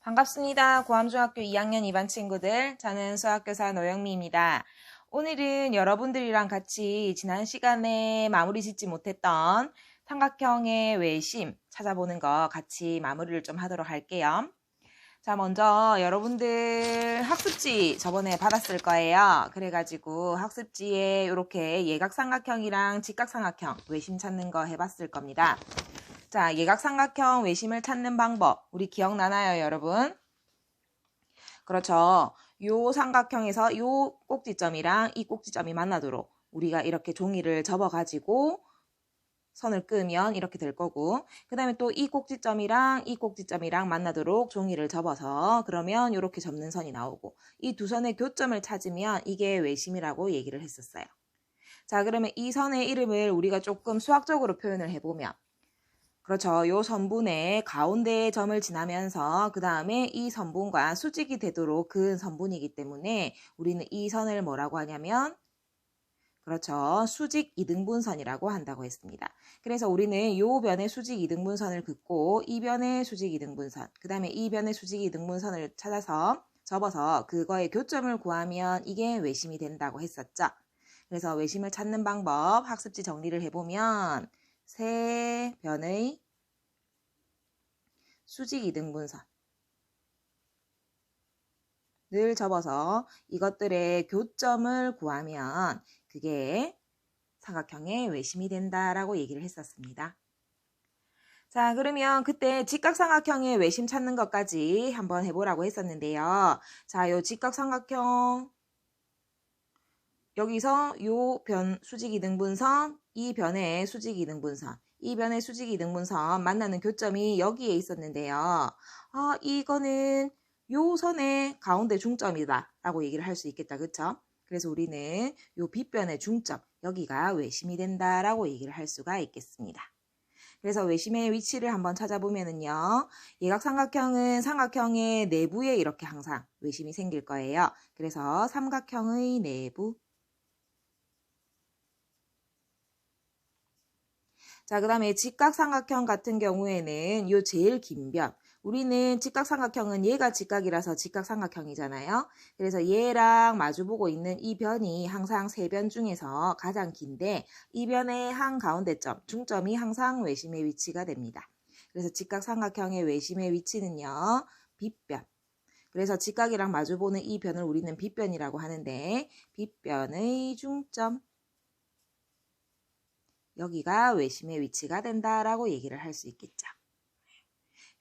반갑습니다. 고암중학교 2학년 2반 친구들. 저는 수학교사 노영미입니다. 오늘은 여러분들이랑 같이 지난 시간에 마무리 짓지 못했던 삼각형의 외심 찾아보는 거 같이 마무리를 좀 하도록 할게요. 자, 먼저 여러분들 학습지 저번에 받았을 거예요. 그래가지고 학습지에 이렇게 예각삼각형이랑 직각삼각형 외심 찾는 거 해봤을 겁니다. 자, 예각삼각형 외심을 찾는 방법 우리 기억나나요, 여러분? 그렇죠. 요 삼각형에서 요 꼭지점이랑 이 꼭지점이 만나도록 우리가 이렇게 종이를 접어가지고 선을 끄면 이렇게 될 거고, 그 다음에 또 이 꼭지점이랑 이 꼭지점이랑 만나도록 종이를 접어서 그러면 이렇게 접는 선이 나오고, 이 두 선의 교점을 찾으면 이게 외심이라고 얘기를 했었어요. 자, 그러면 이 선의 이름을 우리가 조금 수학적으로 표현을 해보면, 그렇죠. 요 선분의 가운데의 점을 지나면서 그 다음에 이 선분과 수직이 되도록 그은 선분이기 때문에 우리는 이 선을 뭐라고 하냐면, 그렇죠. 수직 이등분선이라고 한다고 했습니다. 그래서 우리는 요 변의 수직 이등분선을 긋고 이 변의 수직 이등분선, 그 다음에 이 변의 수직 이등분선을 찾아서 접어서 그거의 교점을 구하면 이게 외심이 된다고 했었죠. 그래서 외심을 찾는 방법 학습지 정리를 해보면 세 변의 수직 이등분선을 접어서 이것들의 교점을 구하면 그게 삼각형의 외심이 된다라고 얘기를 했었습니다. 자, 그러면 그때 직각삼각형의 외심 찾는 것까지 한번 해보라고 했었는데요. 자, 요 직각삼각형 여기서 요 변 수직이등분선, 이 변의 수직이등분선, 이 변의 수직이등분선 만나는 교점이 여기에 있었는데요. 이거는 요 선의 가운데 중점이다 라고 얘기를 할 수 있겠다. 그쵸? 그래서 우리는 요 빗변의 중점, 여기가 외심이 된다라고 얘기를 할 수가 있겠습니다. 그래서 외심의 위치를 한번 찾아보면은요. 예각삼각형은 삼각형의 내부에 이렇게 항상 외심이 생길 거예요. 그래서 삼각형의 내부. 자, 그 다음에 직각삼각형 같은 경우에는 요 제일 긴 변. 우리는 직각삼각형은 얘가 직각이라서 직각삼각형이잖아요. 그래서 얘랑 마주보고 있는 이 변이 항상 세 변 중에서 가장 긴데 이 변의 한가운데점, 중점이 항상 외심의 위치가 됩니다. 그래서 직각삼각형의 외심의 위치는요. 빗변. 그래서 직각이랑 마주보는 이 변을 우리는 빗변이라고 하는데 빗변의 중점. 여기가 외심의 위치가 된다라고 얘기를 할 수 있겠죠.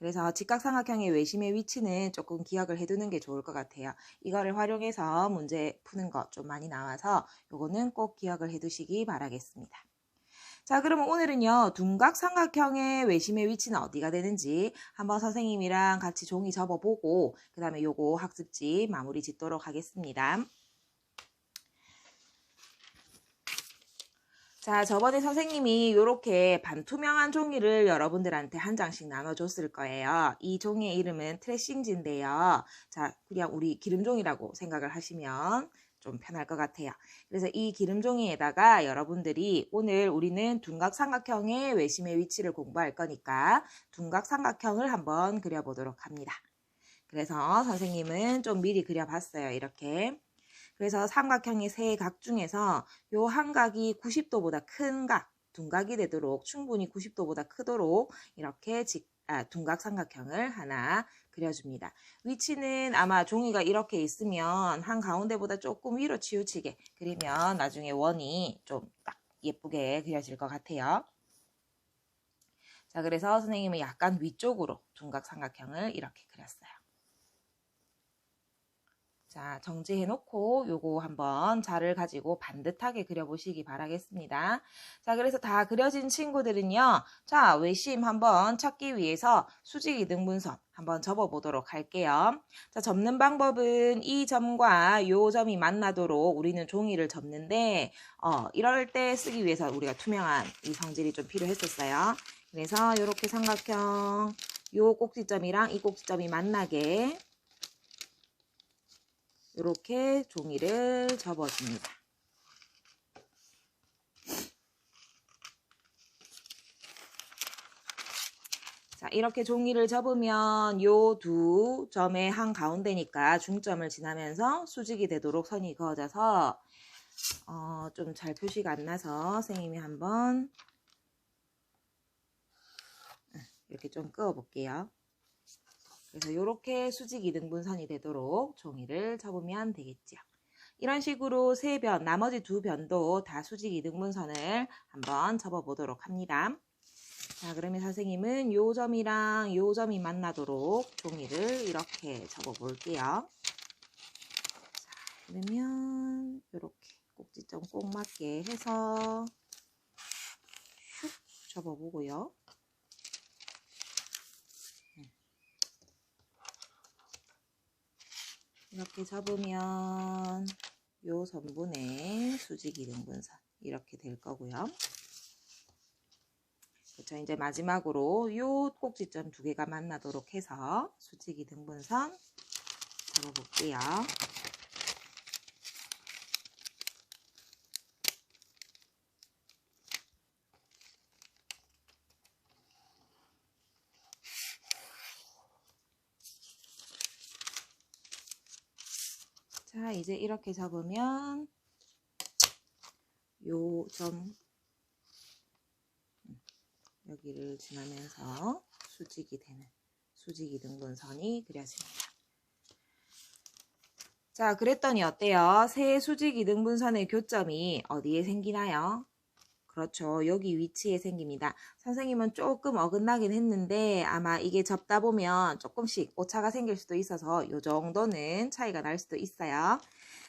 그래서 직각삼각형의 외심의 위치는 조금 기억을 해두는 게 좋을 것 같아요. 이거를 활용해서 문제 푸는 거 좀 많이 나와서 요거는 꼭 기억을 해두시기 바라겠습니다. 자, 그러면 오늘은요. 둔각삼각형의 외심의 위치는 어디가 되는지 한번 선생님이랑 같이 종이 접어보고 그 다음에 요거 학습지 마무리 짓도록 하겠습니다. 자, 저번에 선생님이 이렇게 반투명한 종이를 여러분들한테 한 장씩 나눠줬을 거예요. 이 종이의 이름은 트레싱지인데요. 자, 그냥 우리 기름종이라고 생각을 하시면 좀 편할 것 같아요. 그래서 이 기름종이에다가 여러분들이 오늘 우리는 둔각삼각형의 외심의 위치를 공부할 거니까 둔각삼각형을 한번 그려보도록 합니다. 그래서 선생님은 좀 미리 그려봤어요. 이렇게. 그래서 삼각형의 세 각 중에서 요 한 각이 90도보다 큰 각, 둔각이 되도록 충분히 90도보다 크도록 이렇게 둔각 삼각형을 하나 그려줍니다. 위치는 아마 종이가 이렇게 있으면 한 가운데보다 조금 위로 치우치게 그리면 나중에 원이 좀 딱 예쁘게 그려질 것 같아요. 자, 그래서 선생님은 약간 위쪽으로 둔각 삼각형을 이렇게 그렸어요. 자, 정지해 놓고 요거 한번 자를 가지고 반듯하게 그려보시기 바라겠습니다. 자, 그래서 다 그려진 친구들은요. 자, 외심 한번 찾기 위해서 수직 이등분선 한번 접어보도록 할게요. 자, 접는 방법은 이 점과 요 점이 만나도록 우리는 종이를 접는데 이럴 때 쓰기 위해서 우리가 투명한 이 성질이 좀 필요했었어요. 그래서 이렇게 삼각형 요 꼭지점이랑 이 꼭지점이 만나게 이렇게 종이를 접어줍니다. 자, 이렇게 종이를 접으면 요 두 점의 한 가운데니까 중점을 지나면서 수직이 되도록 선이 그어져서 좀 잘 표시가 안 나서 선생님이 한번 이렇게 좀 그어 볼게요. 그래서 이렇게 수직 2등분선이 되도록 종이를 접으면 되겠죠. 이런 식으로 세 변, 나머지 두 변도 다 수직 2등분선을 한번 접어보도록 합니다. 자, 그러면 선생님은 요 점이랑 요 점이 만나도록 종이를 이렇게 접어볼게요. 자, 그러면 이렇게 꼭지점 꼭 맞게 해서 슉 접어보고요. 이렇게 접으면 요 선분의 수직 2등분선 이렇게 될 거고요. 그렇죠. 이제 마지막으로 요 꼭지점 두 개가 만나도록 해서 수직 2등분선 접어볼게요. 자, 이제 이렇게 접으면 요 점 여기를 지나면서 수직이 되는 수직 2등분선이 그려집니다. 자, 그랬더니 어때요? 세 수직 2등분선의 교점이 어디에 생기나요? 그렇죠. 여기 위치에 생깁니다. 선생님은 조금 어긋나긴 했는데 아마 이게 접다 보면 조금씩 오차가 생길 수도 있어서 이 정도는 차이가 날 수도 있어요.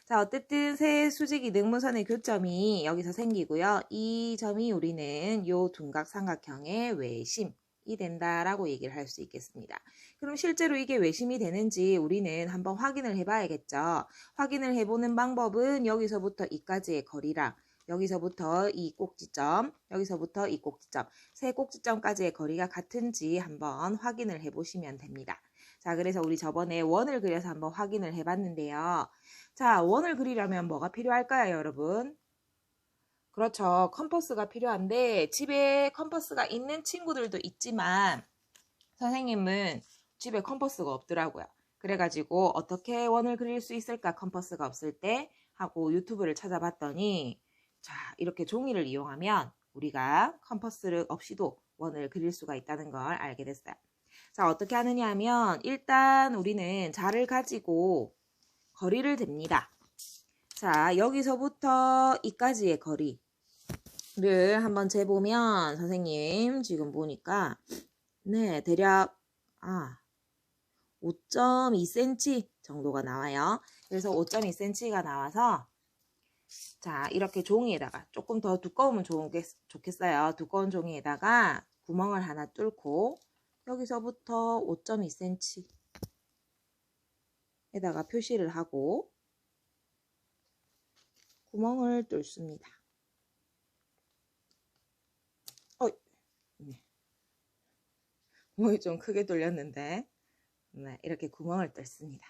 자, 어쨌든 세 수직 2등분선의 교점이 여기서 생기고요. 이 점이 우리는 요 둔각 삼각형의 외심이 된다라고 얘기를 할 수 있겠습니다. 그럼 실제로 이게 외심이 되는지 우리는 한번 확인을 해봐야겠죠. 확인을 해보는 방법은 여기서부터 이까지의 거리랑 여기서부터 이 꼭지점, 여기서부터 이 꼭지점, 세 꼭지점까지의 거리가 같은지 한번 확인을 해보시면 됩니다. 자, 그래서 우리 저번에 원을 그려서 한번 확인을 해봤는데요. 자, 원을 그리려면 뭐가 필요할까요, 여러분? 그렇죠. 컴퍼스가 필요한데 집에 컴퍼스가 있는 친구들도 있지만 선생님은 집에 컴퍼스가 없더라고요. 그래가지고 어떻게 원을 그릴 수 있을까 컴퍼스가 없을 때 하고 유튜브를 찾아봤더니 자, 이렇게 종이를 이용하면 우리가 컴퍼스를 없이도 원을 그릴 수가 있다는 걸 알게 됐어요. 자, 어떻게 하느냐 하면 일단 우리는 자를 가지고 거리를 잽니다. 자, 여기서부터 이까지의 거리를 한번 재보면 선생님 지금 보니까 네, 대략 5.2cm 정도가 나와요. 그래서 5.2cm가 나와서 자, 이렇게 종이에다가 조금 더 두꺼우면 좋겠어요. 두꺼운 종이에다가 구멍을 하나 뚫고 여기서부터 5.2cm 에다가 표시를 하고 구멍을 뚫습니다. 네. 구멍이 좀 크게 뚫렸는데 네, 이렇게 구멍을 뚫습니다.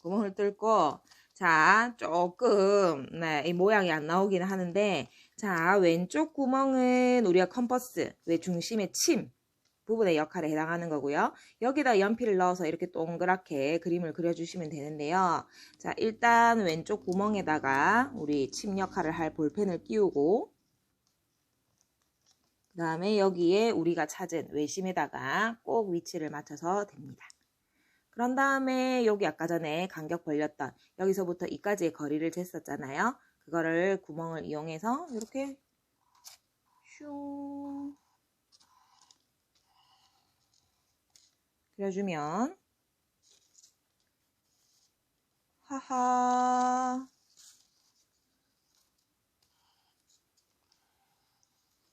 구멍을 뚫고 자, 조금 네, 이 모양이 안 나오긴 하는데 자, 왼쪽 구멍은 우리가 컴퍼스 왜 중심의 침 부분의 역할에 해당하는 거고요. 여기다 연필을 넣어서 이렇게 동그랗게 그림을 그려주시면 되는데요. 자, 일단 왼쪽 구멍에다가 우리 침 역할을 할 볼펜을 끼우고 그 다음에 여기에 우리가 찾은 외심에다가 꼭 위치를 맞춰서 됩니다. 그런 다음에 여기 아까 전에 간격 벌렸던 여기서부터 이까지의 거리를 쟀었잖아요. 그거를 구멍을 이용해서 이렇게 슝 그려주면 하하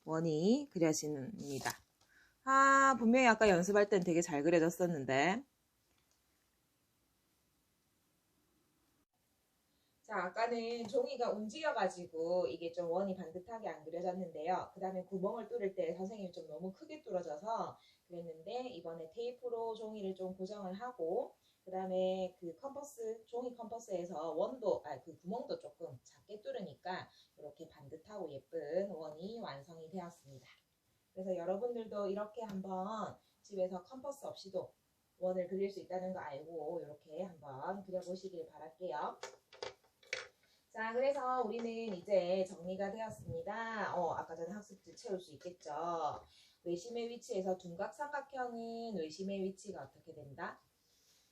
원이 그려집니다. 분명히 아까 연습할 땐 되게 잘 그려졌었는데 자, 아까는 종이가 움직여가지고 이게 좀 원이 반듯하게 안 그려졌는데요. 그 다음에 구멍을 뚫을 때 선생님이 좀 너무 크게 뚫어져서 그랬는데 이번에 테이프로 종이를 좀 고정을 하고 그 다음에 그 컴퍼스, 종이 컴퍼스에서 원도, 그 구멍도 조금 작게 뚫으니까 이렇게 반듯하고 예쁜 원이 완성이 되었습니다. 그래서 여러분들도 이렇게 한번 집에서 컴퍼스 없이도 원을 그릴 수 있다는 거 알고 이렇게 한번 그려보시길 바랄게요. 자, 그래서 우리는 이제 정리가 되었습니다. 아까 전에 학습지 채울 수 있겠죠. 외심의 위치에서 둔각삼각형은 외심의 위치가 어떻게 된다?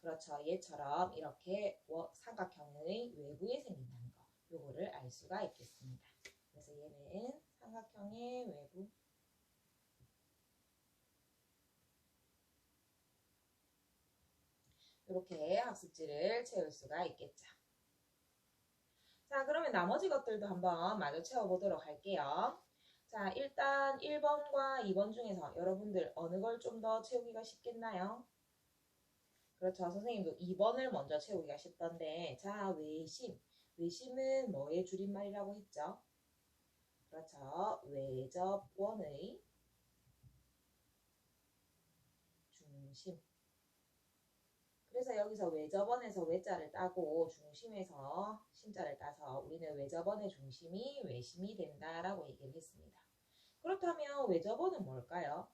그렇죠. 얘처럼 이렇게 삼각형의 외부에 생긴다는 거. 요거를 알 수가 있겠습니다. 그래서 얘는 삼각형의 외부. 이렇게 학습지를 채울 수가 있겠죠. 자, 그러면 나머지 것들도 한번 마저 채워보도록 할게요. 자, 일단 1번과 2번 중에서 여러분들 어느 걸 좀 더 채우기가 쉽겠나요? 그렇죠. 선생님도 2번을 먼저 채우기가 쉽던데, 자, 외심. 외심은 뭐의 줄임말이라고 했죠? 그렇죠. 외접원의 중심. 그래서 여기서 외접원에서 외자를 따고 중심에서 심자를 따서 우리는 외접원의 중심이 외심이 된다라고 얘기를 했습니다. 그렇다면 외접원은 뭘까요?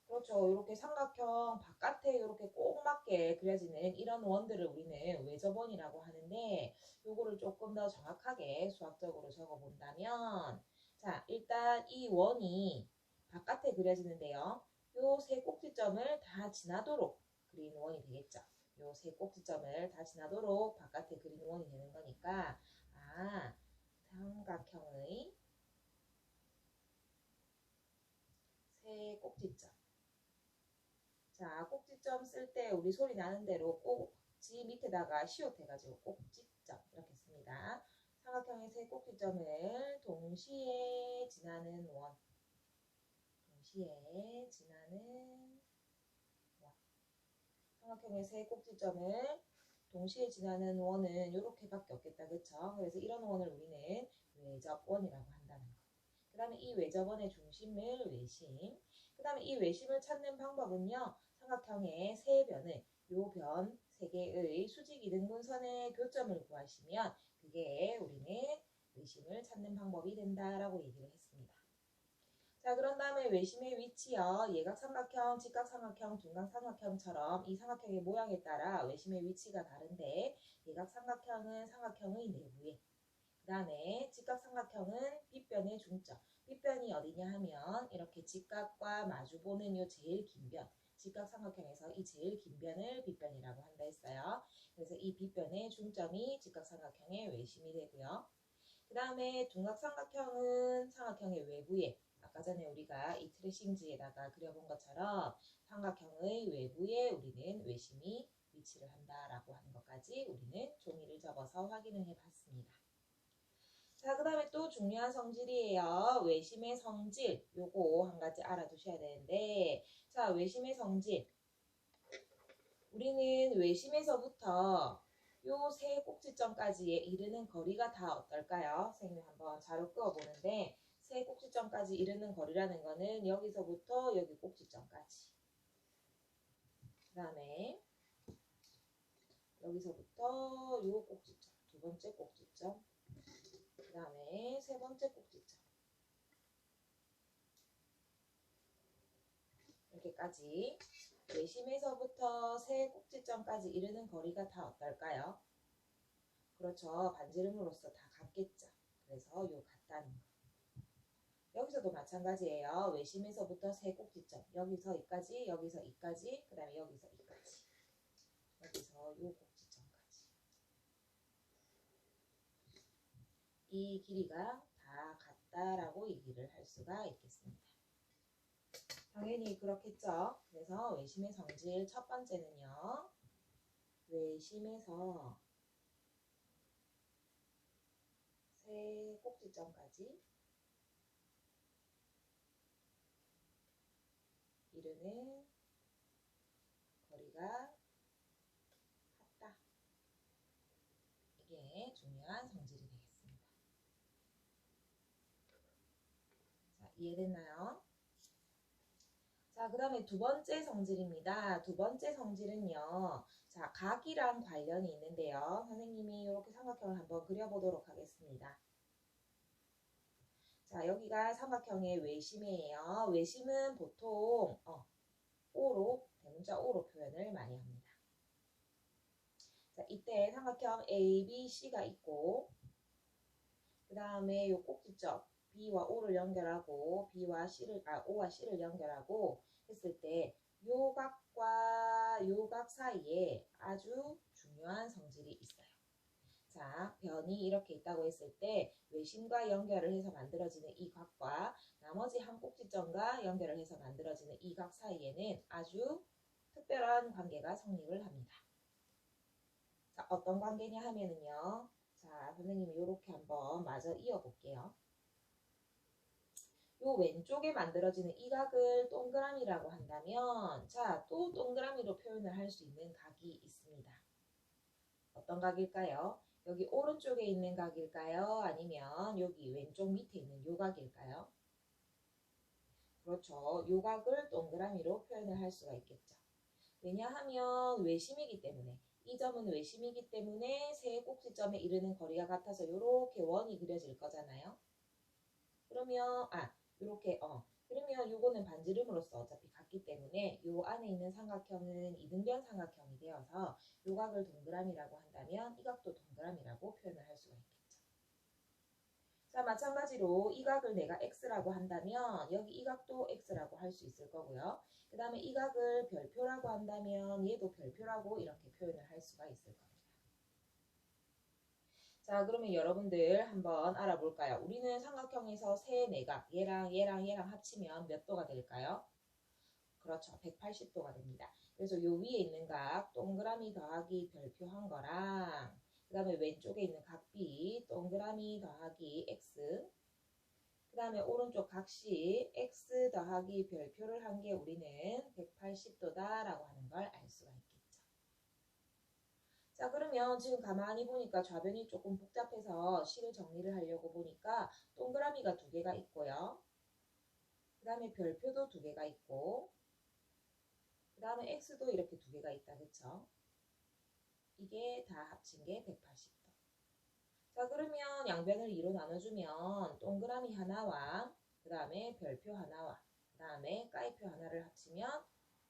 그렇죠. 이렇게 삼각형 바깥에 이렇게 꼭 맞게 그려지는 이런 원들을 우리는 외접원이라고 하는데 요거를 조금 더 정확하게 수학적으로 적어본다면 자, 일단 이 원이 바깥에 그려지는데요. 요 세 꼭지점을 다 지나도록 그린 원이 되겠죠. 요 세 꼭지점을 다 지나도록 바깥에 그린 원이 되는 거니까 삼각형의 세 꼭지점. 자, 꼭지점 쓸 때 우리 소리 나는 대로 꼭지 밑에다가 시옷 해가지고 꼭지점 이렇게 씁니다. 삼각형의 세 꼭지점을 동시에 지나는 원. 동시에 지나는 원. 삼각형의 세 꼭지점을 동시에 지나는 원은 이렇게밖에 없겠다. 그쵸? 그래서 이런 원을 우리는 외접원이라고 한다는 거. 그 다음에 이 외접원의 중심을 외심. 그 다음에 이 외심을 찾는 방법은요. 삼각형의 세 변을 요 변 세 개의 수직 이등분선의 교점을 구하시면 그게 우리는 외심을 찾는 방법이 된다라고 얘기를 했습니다. 자, 그런 다음에 외심의 위치요. 예각삼각형, 직각삼각형, 둔각삼각형처럼 이 삼각형의 모양에 따라 외심의 위치가 다른데 예각삼각형은 삼각형의 내부에 그 다음에 직각삼각형은 빗변의 중점. 빗변이 어디냐 하면 이렇게 직각과 마주보는 요 제일 긴 변. 직각삼각형에서 이 제일 긴 변을 빗변이라고 한다 했어요. 그래서 이 빗변의 중점이 직각삼각형의 외심이 되고요. 그 다음에 둔각삼각형은 삼각형의 외부에 아까 전에 우리가 이 트레싱지에다가 그려본 것처럼 삼각형의 외부에 우리는 외심이 위치를 한다라고 하는 것까지 우리는 종이를 접어서 확인을 해봤습니다. 자, 그 다음에 또 중요한 성질이에요. 외심의 성질. 요거 한 가지 알아두셔야 되는데 자, 외심의 성질. 우리는 외심에서부터 요 세 꼭지점까지 이르는 거리가 다 어떨까요? 선생님이 한번 자료 끄어보는데 세 꼭지점까지 이르는 거리라는 거는 여기서부터 여기 꼭지점까지 그 다음에 여기서부터 요 꼭지점 두 번째 꼭지점 그 다음에 세 번째 꼭지점 이렇게까지 외심에서부터 세 꼭지점까지 이르는 거리가 다 어떨까요? 그렇죠. 반지름으로서 다 같겠죠. 그래서 요 같다는 거. 여기서도 마찬가지예요. 외심에서부터 세 꼭지점. 여기서 이까지, 여기서 이까지, 그 다음에 여기서 이까지. 여기서 요 꼭지점까지. 이 길이가 다 같다라고 얘기를 할 수가 있겠습니다. 당연히 그렇겠죠. 그래서 외심의 성질 첫 번째는요. 외심에서 세 꼭지점까지 이르는 거리가 같다. 이게 중요한 성질이 되겠습니다. 자, 이해됐나요? 자, 자, 그 다음에 두 번째 성질입니다. 두 번째 성질은요. 자, 각이랑 관련이 있는데요. 선생님이 이렇게 삼각형을 한번 그려보도록 하겠습니다. 자, 여기가 삼각형의 외심이에요. 외심은 보통 O로, 대문자 O로 표현을 많이 합니다. 자, 이때 삼각형 A, B, C가 있고 그 다음에 요 꼭지점 B와 O를 연결하고 O와 C를 연결하고 했을 때 요 각과 요 각 사이에 아주 중요한 성질이 있어요. 자, 변이 이렇게 있다고 했을 때 외심과 연결을 해서 만들어지는 이 각과 나머지 한 꼭지점과 연결을 해서 만들어지는 이 각 사이에는 아주 특별한 관계가 성립을 합니다. 자, 어떤 관계냐 하면은요. 자, 선생님이 이렇게 한번 마저 이어볼게요. 요 왼쪽에 만들어지는 이 각을 동그라미라고 한다면 자, 또 동그라미로 표현을 할 수 있는 각이 있습니다. 어떤 각일까요? 여기 오른쪽에 있는 각일까요? 아니면 여기 왼쪽 밑에 있는 요 각일까요? 그렇죠. 요 각을 동그라미로 표현을 할 수가 있겠죠. 왜냐하면 외심이기 때문에 이 점은 외심이기 때문에 세 꼭지점에 이르는 거리가 같아서 이렇게 원이 그려질 거잖아요. 그러면 그러면 요거는 반지름으로서 어차피 같기 때문에 요 안에 있는 삼각형은 이등변 삼각형이 되어서 요 각을 동그라미라고 한다면 이 각도 동그라미라고 표현을 할 수가 있겠죠. 자, 마찬가지로 이 각을 내가 x라고 한다면 여기 이 각도 x라고 할 수 있을 거고요. 그 다음에 이 각을 별표라고 한다면 얘도 별표라고 이렇게 표현을 할 수가 있을 겁니다. 자, 그러면 여러분들 한번 알아볼까요? 우리는 삼각형에서 세 내각, 얘랑 합치면 몇 도가 될까요? 그렇죠. 180도가 됩니다. 그래서 요 위에 있는 각 동그라미 더하기 별표한 거랑 그 다음에 왼쪽에 있는 각 B 동그라미 더하기 X 그 다음에 오른쪽 각시 X 더하기 별표를 한 게 우리는 180도다라고 하는 걸 알 수가 있겠죠. 자, 그러면 지금 가만히 보니까 좌변이 조금 복잡해서 식을 정리를 하려고 보니까 동그라미가 두 개가 있고요. 그 다음에 별표도 두 개가 있고 그 다음에 X도 이렇게 두 개가 있다. 그쵸? 이게 다 합친 게 180도. 자, 그러면 양변을 2로 나눠주면 동그라미 하나와 그 다음에 별표 하나와 그 다음에 까이표 하나를 합치면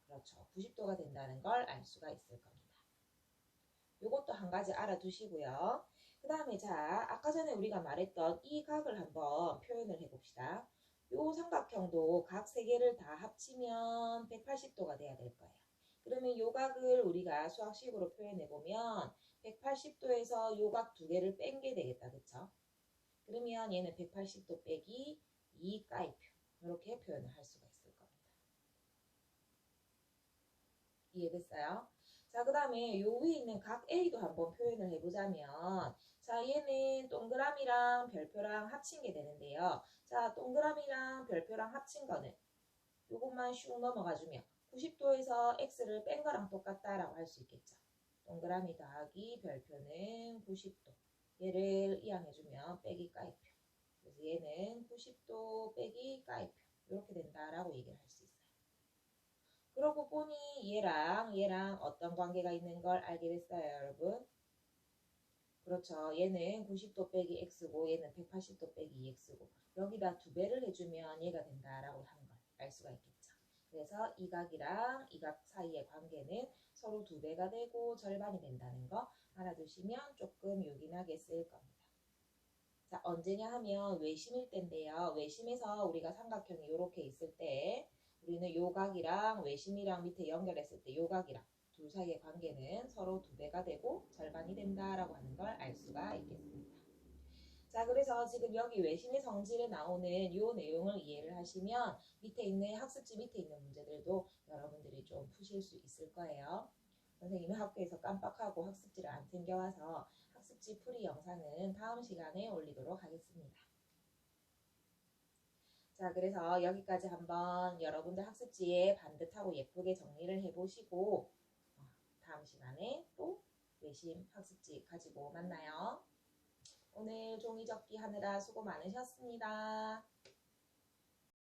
그렇죠. 90도가 된다는 걸 알 수가 있을 겁니다. 요것도 한 가지 알아두시고요. 그 다음에 자, 아까 전에 우리가 말했던 이 각을 한번 표현을 해봅시다. 요 삼각형도 각 세 개를 다 합치면 180도가 돼야 될 거예요. 그러면 요 각을 우리가 수학식으로 표현해보면 180도에서 요 각 두 개를 뺀 게 되겠다. 그쵸? 그러면 얘는 180도 빼기 2 까이표 이렇게 표현을 할 수가 있을 겁니다. 이해됐어요? 자, 그 다음에 요 위에 있는 각 A도 한번 표현을 해보자면 자, 얘는 동그라미랑 별표랑 합친 게 되는데요. 자, 동그라미랑 별표랑 합친 거는 요것만 슉 넘어가주면 90도에서 X를 뺀 거랑 똑같다라고 할 수 있겠죠. 동그라미 더하기 별표는 90도. 얘를 이항해주면 빼기 까이표. 그래서 얘는 90도 빼기 까이표. 이렇게 된다라고 얘기를 할 수 있어요. 그러고 보니 얘랑 어떤 관계가 있는 걸 알게 됐어요, 여러분? 그렇죠. 얘는 90도 빼기 x고 얘는 180도 빼기 2x고 여기다 두 배를 해주면 얘가 된다라고 하는 걸 알 수가 있겠죠. 그래서 이 각이랑 이 각 사이의 관계는 서로 두 배가 되고 절반이 된다는 거 알아두시면 조금 요긴하게 쓰일 겁니다. 자, 언제냐 하면 외심일 때인데요. 외심에서 우리가 삼각형이 이렇게 있을 때 우리는 요 각이랑 외심이랑 밑에 연결했을 때 요 각이랑 둘 사이의 관계는 서로 두 배가 되고 절반이 된다라고 하는 걸 알 수가 있겠습니다. 자, 그래서 지금 여기 외심의 성질에 나오는 요 내용을 이해를 하시면 밑에 있는 학습지 밑에 있는 문제들도 여러분들이 좀 푸실 수 있을 거예요. 선생님이 학교에서 깜빡하고 학습지를 안 챙겨와서 학습지 풀이 영상은 다음 시간에 올리도록 하겠습니다. 자, 그래서 여기까지 한번 여러분들 학습지에 반듯하고 예쁘게 정리를 해보시고 다음 시간에 또 외심 학습지 가지고 만나요. 오늘 종이 접기 하느라 수고 많으셨습니다.